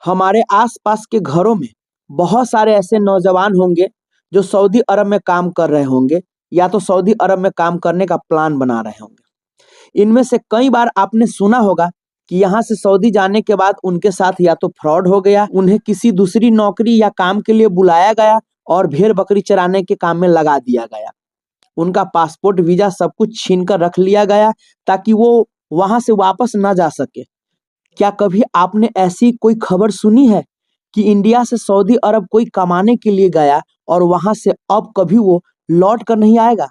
हमारे आसपास के घरों में बहुत सारे ऐसे नौजवान होंगे जो सऊदी अरब में काम कर रहे होंगे या तो सऊदी अरब में काम करने का प्लान बना रहे होंगे। इनमें से कई बार आपने सुना होगा कि यहाँ से सऊदी जाने के बाद उनके साथ या तो फ्रॉड हो गया, उन्हें किसी दूसरी नौकरी या काम के लिए बुलाया गया और भेड़ बकरी चराने के काम में लगा दिया गया। उनका पासपोर्ट, वीजा सब कुछ छीन कर रख लिया गया ताकि वो वहां से वापस ना जा सके। क्या कभी आपने ऐसी कोई खबर सुनी है कि इंडिया से सऊदी अरब कोई कमाने के लिए गया और वहां से अब कभी वो लौट कर नहीं आएगा,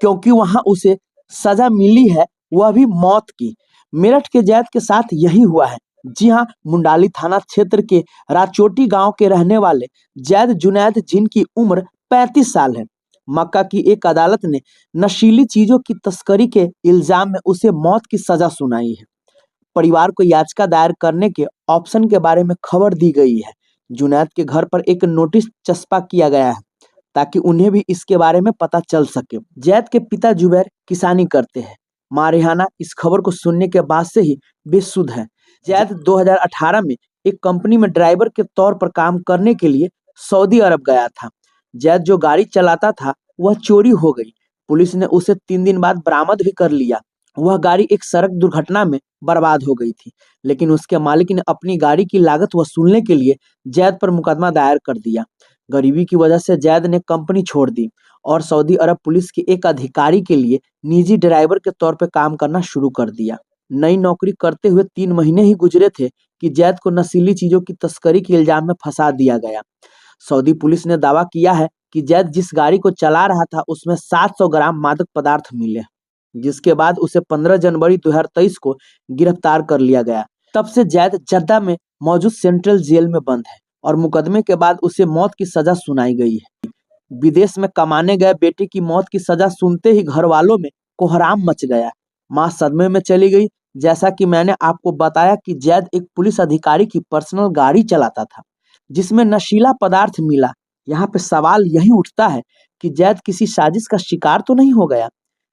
क्योंकि वहां उसे सजा मिली है, वह भी मौत की। मेरठ के जैद के साथ यही हुआ है। जी हाँ, मुंडाली थाना क्षेत्र के राचोटी गांव के रहने वाले जैद जुनैद, जिनकी उम्र 35 साल है, मक्का की एक अदालत ने नशीली चीजों की तस्करी के इल्जाम में उसे मौत की सजा सुनाई है। परिवार को याचिका दायर करने के ऑप्शन के बारे में खबर दी गई है। जुनैद के घर पर एक नोटिस चस्पा किया गया है ताकि उन्हें भी इसके बारे में पता चल सके। जैद के पिता जुबैर किसानी करते हैं। मां रेहाना इस खबर को सुनने के बाद से ही बेसुध है। जैद 2018 में एक कंपनी में ड्राइवर के तौर पर काम करने के लिए सऊदी अरब गया था। जैद जो गाड़ी चलाता था वह चोरी हो गई। पुलिस ने उसे 3 दिन बाद बरामद भी कर लिया। वह गाड़ी एक सड़क दुर्घटना में बर्बाद हो गई थी, लेकिन उसके मालिक ने अपनी गाड़ी की लागत वसूलने के लिए जैद पर मुकदमा दायर कर दिया। गरीबी की वजह से जैद ने कंपनी छोड़ दी और सऊदी अरब पुलिस के एक अधिकारी के लिए निजी ड्राइवर के तौर पर काम करना शुरू कर दिया। नई नौकरी करते हुए 3 महीने ही गुजरे थे कि जैद को नशीली चीजों की तस्करी के इल्जाम में फंसा दिया गया। सऊदी पुलिस ने दावा किया है कि जैद जिस गाड़ी को चला रहा था उसमें 700 ग्राम मादक पदार्थ मिले, जिसके बाद उसे 15 जनवरी 2023 को गिरफ्तार कर लिया गया। तब से जैद जद्दा में मौजूद सेंट्रल जेल में बंद है और मुकदमे के बाद उसे मौत की सजा सुनाई गई है। विदेश में कमाने गए बेटे की मौत की सजा सुनते ही घर वालों में कोहराम मच गया। मां सदमे में चली गई। जैसा कि मैंने आपको बताया कि जैद एक पुलिस अधिकारी की पर्सनल गाड़ी चलाता था जिसमें नशीला पदार्थ मिला। यहाँ पे सवाल यही उठता है कि जैद किसी साजिश का शिकार तो नहीं हो गया?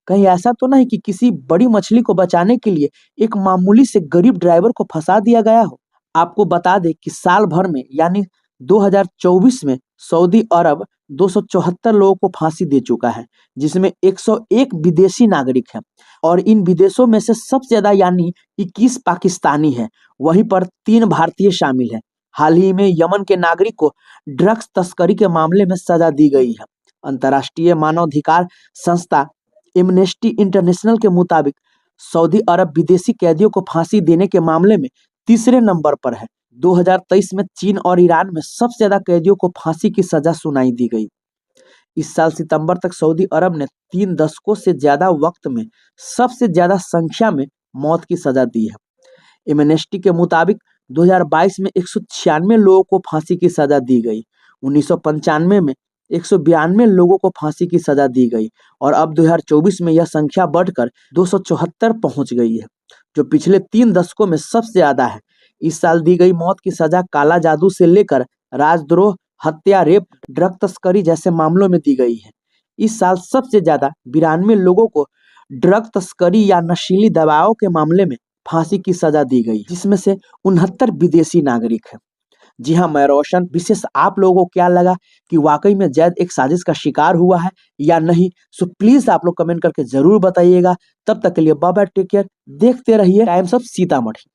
कहीं ऐसा तो नहीं कि किसी बड़ी मछली को बचाने के लिए एक मामूली से गरीब ड्राइवर को फंसा दिया गया हो? आपको बता दें कि साल भर में यानी 2024 में सऊदी अरब 274 लोगों को फांसी दे चुका है, जिसमें 101 विदेशी नागरिक हैं और इन विदेशों में से सबसे ज्यादा यानी 21 पाकिस्तानी हैं। वहीं पर 3 भारतीय शामिल हैं। हाल ही में यमन के नागरिक को ड्रग्स तस्करी के मामले में सजा दी गई है। अंतर्राष्ट्रीय मानवाधिकार संस्था एमनेस्टी इंटरनेशनल के मुताबिक सऊदी अरब विदेशी कैदियों को फांसी देने के मामले में तीसरे नंबर पर है। 2023 में चीन और ईरान में सबसे ज्यादा कैदियों को फांसी की सजा सुनाई दी गई। इस साल सितंबर तक सऊदी अरब ने 3 दशकों से ज्यादा वक्त में सबसे ज्यादा संख्या में मौत की सजा दी है। एमनेस्टी के मुताबिक 2022 में 196 लोगों को फांसी की सजा दी गई। 1995 में 192 लोगों को फांसी की सजा दी गई और अब 2024 में यह संख्या बढ़कर 274 पहुंच गई है, जो पिछले 3 दशकों में सबसे ज्यादा है। इस साल दी गई मौत की सजा काला जादू से लेकर राजद्रोह, हत्या, रेप, ड्रग तस्करी जैसे मामलों में दी गई है। इस साल सबसे ज्यादा 92 लोगों को ड्रग तस्करी या नशीली दवाओं के मामले में फांसी की सजा दी गई, जिसमें से 69 विदेशी नागरिक हैं। जी हाँ, मैं रोशन। विशेष आप लोगों को क्या लगा कि वाकई में जैद एक साजिश का शिकार हुआ है या नहीं? सो प्लीज आप लोग कमेंट करके जरूर बताइएगा। तब तक के लिए बाय बाय, टेक केयर। देखते रहिए टाइम्स ऑफ सीतामढ़ी।